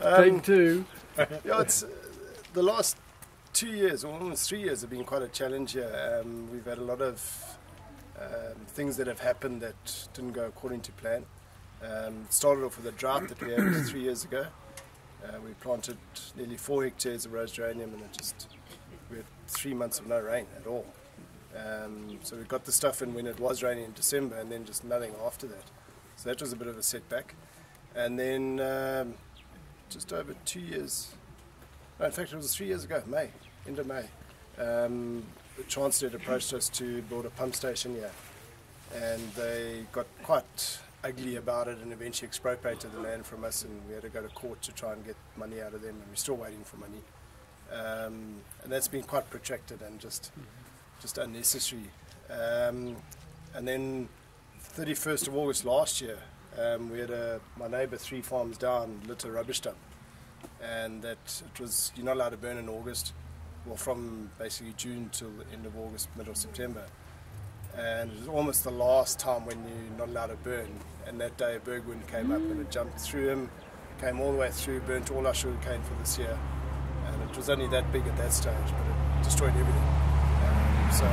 Take two. Yeah, it's the last 2 years, or almost 3 years, have been quite a challenge here. We've had a lot of things that have happened that didn't go according to plan. It started off with a drought that we had 3 years ago. We planted nearly 4 hectares of rose geranium, and we had 3 months of no rain at all. So we got the stuff in when it was raining in December, and then just nothing after that. So that was a bit of a setback. And then just over 2 years, no, in fact it was 3 years ago, end of May, the Transnet approached us to build a pump station here, and they got quite ugly about it and eventually expropriated the land from us, and we had to go to court to try and get money out of them, and we're still waiting for money. And that's been quite protracted and just unnecessary. And then 31st of August last year, we had my neighbour 3 farms down lit a rubbish dump, and that it was, you're not allowed to burn in August, well, from basically June till the end of August, middle of September. And it was almost the last time when you're not allowed to burn, and that day a bergwind came up and it jumped through him, came all the way through, burnt all our sugarcane for this year, and it was only that big at that stage, but it destroyed everything. So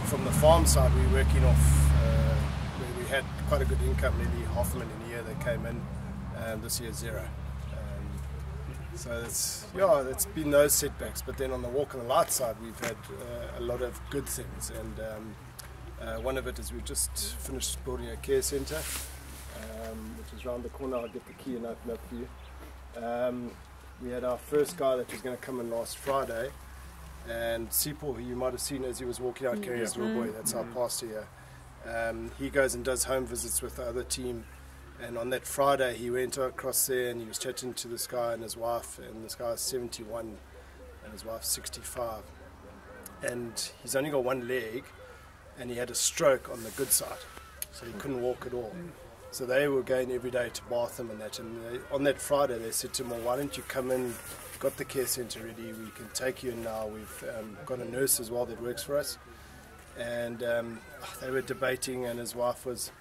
from the farm side, we were working off where we had quite a good income, nearly $500,000 a year that came in, this year $0. So it's been those setbacks. But then on the walk on the light side, we've had a lot of good things, and one of it is we've just finished building a care centre, which is round the corner. I'll get the key and open up for you. We had our first guy that was going to come in last Friday, and Sipho, who you might have seen as he was walking out carrying his little boy, that's our pastor here. He goes and does home visits with the other team, and on that Friday he went across there and he was chatting to this guy and his wife, and this guy's 71 and his wife's 65, and he's only got one leg, and he had a stroke on the good side, so he couldn't walk at all. So they were going every day to bath him and that, and on that Friday they said to him, well, why don't you come in, got the care centre ready, we can take you in now, we've got a nurse as well that works for us. And they were debating, and his wife was,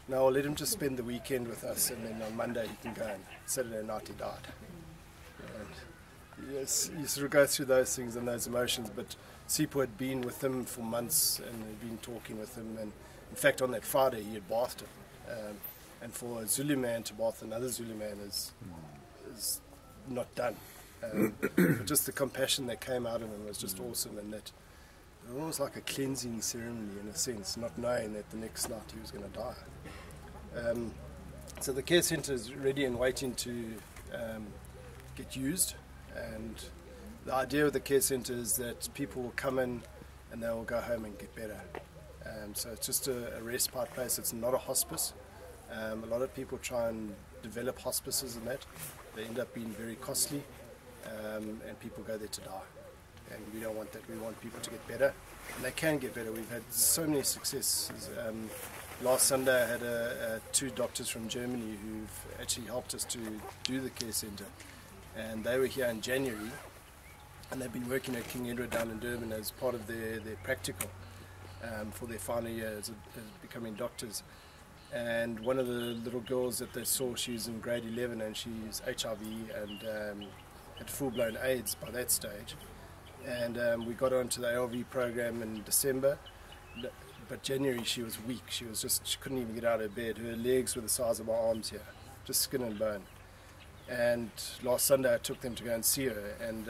no, I'll let him just spend the weekend with us, and then on Monday he can go, and Saturday night he died. And yes, you sort of go through those things and those emotions, but Sipho had been with him for months and had been talking with him, and in fact on that Friday he had bathed him. And for a Zulu man to bath another Zulu man is not done. But just the compassion that came out of him was just awesome, and that it was almost like a cleansing ceremony in a sense, not knowing that the next night he was going to die. So the care centre is ready and waiting to get used, and the idea of the care centre is that people will come in and they will go home and get better. So it's just a respite place, it's not a hospice. A lot of people try and develop hospices and that. They end up being very costly, and people go there to die. And we don't want that. We want people to get better, and they can get better. We've had so many successes. Last Sunday I had 2 doctors from Germany who've actually helped us to do the care centre, and they were here in January, and they've been working at King Edward down in Durban as part of their practical for their final year as becoming doctors. And one of the little girls that they saw, she was in grade 11, and she's HIV and had full-blown AIDS by that stage. And we got her onto the ARV program in December, but January she was weak. She couldn't even get out of bed. Her legs were the size of my arms here, just skin and bone. And last Sunday I took them to go and see her, and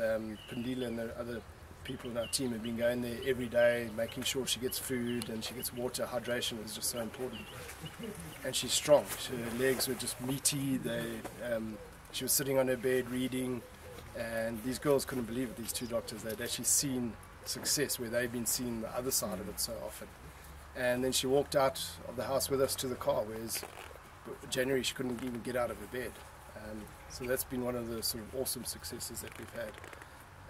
Pandila and the other people in our team have been going there every day, making sure she gets food and she gets water. Hydration is just so important. And she's strong. Her legs were just meaty. She was sitting on her bed reading, and these girls couldn't believe it, these 2 doctors. They'd actually seen success where they've been seeing the other side of it so often. And then she walked out of the house with us to the car, whereas January she couldn't even get out of her bed. So that's been one of the sort of awesome successes that we've had.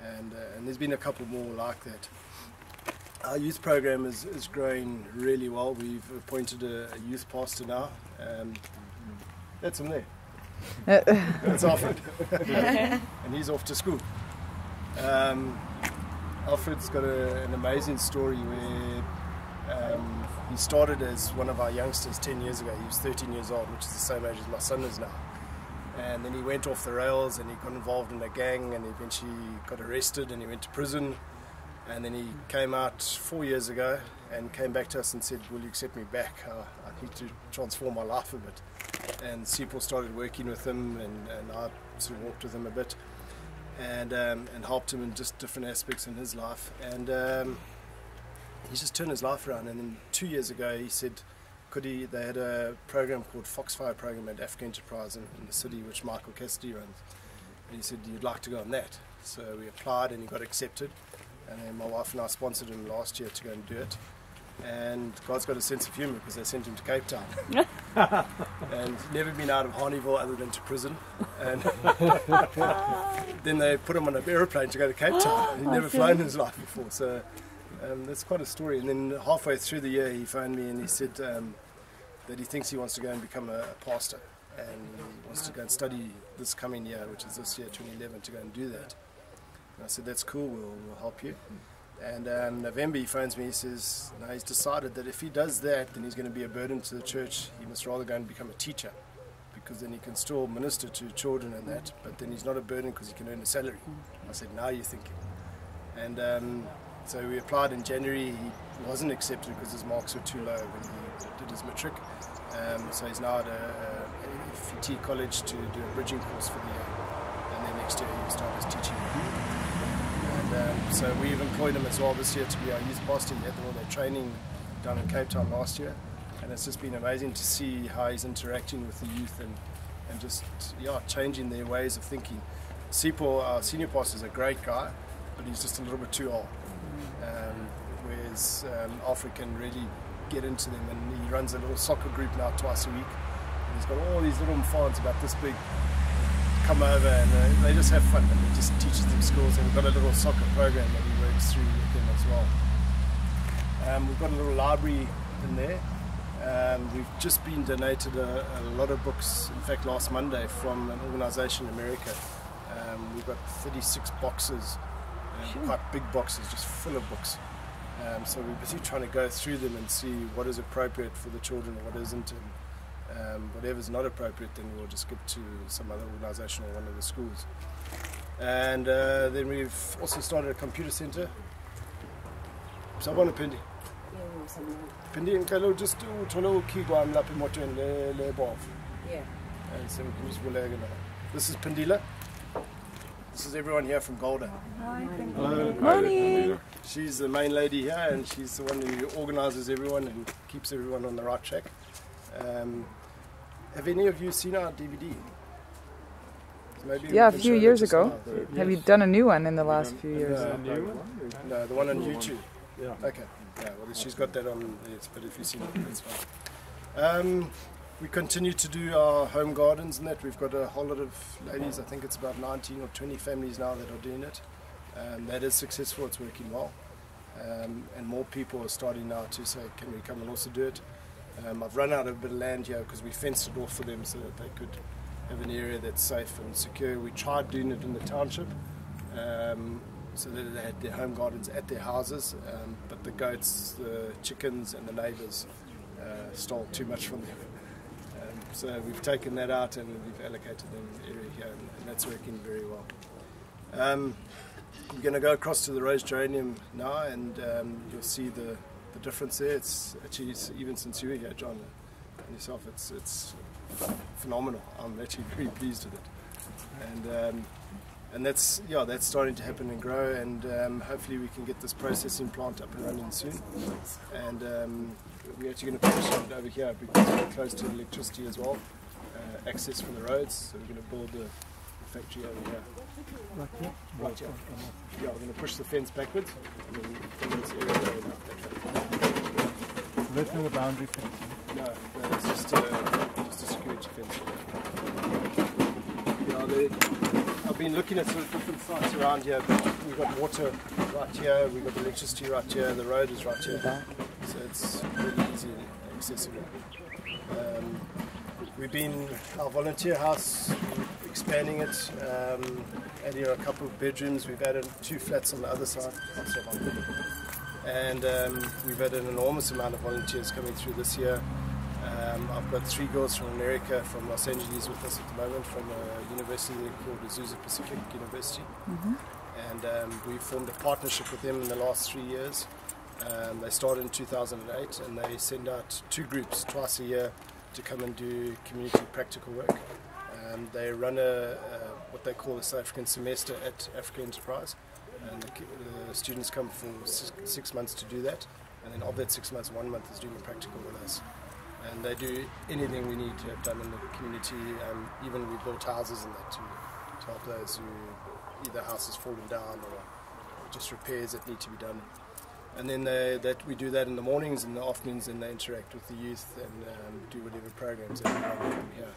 And there's been a couple more like that. Our youth program is growing really well. We've appointed a youth pastor now. That's him there. That's Alfred. And he's off to school. Alfred's got an amazing story where he started as one of our youngsters 10 years ago. He was 13 years old, which is the same age as my son is now. and then he went off the rails and he got involved in a gang and eventually got arrested and he went to prison, and then he came out 4 years ago and came back to us and said, will you accept me back? I need to transform my life a bit. And Sipho started working with him, and I sort of walked with him a bit and helped him in just different aspects in his life, and he just turned his life around. And then 2 years ago he said, they had a program called Foxfire program at Africa Enterprise in the city, which Michael Cassidy runs, and he said, you'd like to go on that? So we applied and he got accepted, and then my wife and I sponsored him last year to go and do it. And God's got a sense of humour, because they sent him to Cape Town and never been out of Harneyville other than to prison, and then they put him on an aeroplane to go to Cape Town. He'd never flown in his life before, so that's quite a story. And then halfway through the year he phoned me and he said that he thinks he wants to go and become a pastor, and he wants to go and study this coming year, which is this year 2011, to go and do that. And I said, that's cool, we'll help you. And November he phones me, he says, no, he's decided that if he does that, then he's going to be a burden to the church. He must rather go and become a teacher, because then he can still minister to children and that, but then he's not a burden because he can earn a salary. I said, now you're thinking. And so we applied in January. He wasn't accepted because his marks were too low when he did his matric. So he's now at a FT college to do a bridging course for the year, and then next year he'll start his teaching. So we've employed him as well this year to be our youth pastor. He had all their training down in Cape Town last year, and it's just been amazing to see how he's interacting with the youth and just changing their ways of thinking. Sipho, our senior pastor, is a great guy, but he's just a little bit too old. Whereas Alfred can really get into them, and he runs a little soccer group now twice a week. And he's got all these little fans about this big come over, and they just have fun, and he just teaches them skills. And we've got a little soccer program that he works through with them as well. We've got a little library in there. We've just been donated a lot of books, in fact last Monday, from an organisation in America. We've got 36 boxes, quite big boxes, just full of books. So we're busy trying to go through them and see what is appropriate for the children and what isn't, and whatever's not appropriate then we'll just give to some other organisation or one of the schools. And then we've also started a computer centre. Sabona Pindi. Pindi nkalo just uthola ukhigwa lapha emotweni le bovu. Yeah. And so this is Pindila. This is everyone here from Golden. Hi, thank you. Morning. She's the main lady here, and she's the one who organises everyone and keeps everyone on the right track. Have any of you seen our DVD? Yeah, a few years ago. Have you done a new one in the last few years? No, the one on YouTube. Yeah. Okay. Yeah, well, she's got that on this, but if you've seen it, that's fine. We continue to do our home gardens and that. We've got a whole lot of ladies, I think it's about 19 or 20 families now that are doing it. That is successful, it's working well. And more people are starting now to say, can we come and also do it? I've run out of a bit of land here because we fenced it off for them so that they could have an area that's safe and secure. We tried doing it in the township so that they had their home gardens at their houses, but the goats, the chickens and the neighbours stole too much from them. So we've taken that out and we've allocated them an area here, and that's working very well. We're going to go across to the rose geranium now, and you'll see the difference there. It's actually, even since you were here, John, and yourself, it's phenomenal. I'm actually very pleased with it, and that's starting to happen and grow, and hopefully we can get this processing plant up and running soon. And we're actually going to position it over here because we're close to electricity as well, access from the roads. So we're going to build the factory over here. Right here. Yeah, we're going to push the fence backwards and then fill this area going up. That's not a boundary fence. No, it's just a security fence. Yeah, I've been looking at sort of different sites around here, but we've got water right here, we've got electricity right here, the road is right here, so it's really easy and accessible. We've been, our volunteer house, expanding it, adding a couple of bedrooms. We've added 2 flats on the other side, and we've had an enormous amount of volunteers coming through this year. I've got 3 girls from America, from Los Angeles with us at the moment, from a university called Azusa Pacific University. And we formed a partnership with them in the last 3 years. They started in 2008, and they send out 2 groups twice a year to come and do community practical work. They run what they call a South African semester at Africa Enterprise, and the students come for 6 months to do that, and then of that 6 months, 1 month is doing a practical with us. And they do anything we need to have done in the community. Even we built houses and that to help those who either houses fallen down or just repairs that need to be done. And then we do that in the mornings, and in the afternoons, and they interact with the youth and do whatever programs that we run here.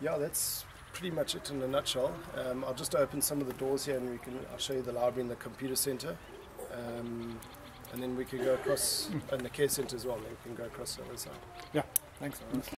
Yeah, that's pretty much it in a nutshell. I'll just open some of the doors here, and I'll show you the library and the computer center, and then we can go across, and the care center as well. And then we can go across the other side. Yeah, thanks.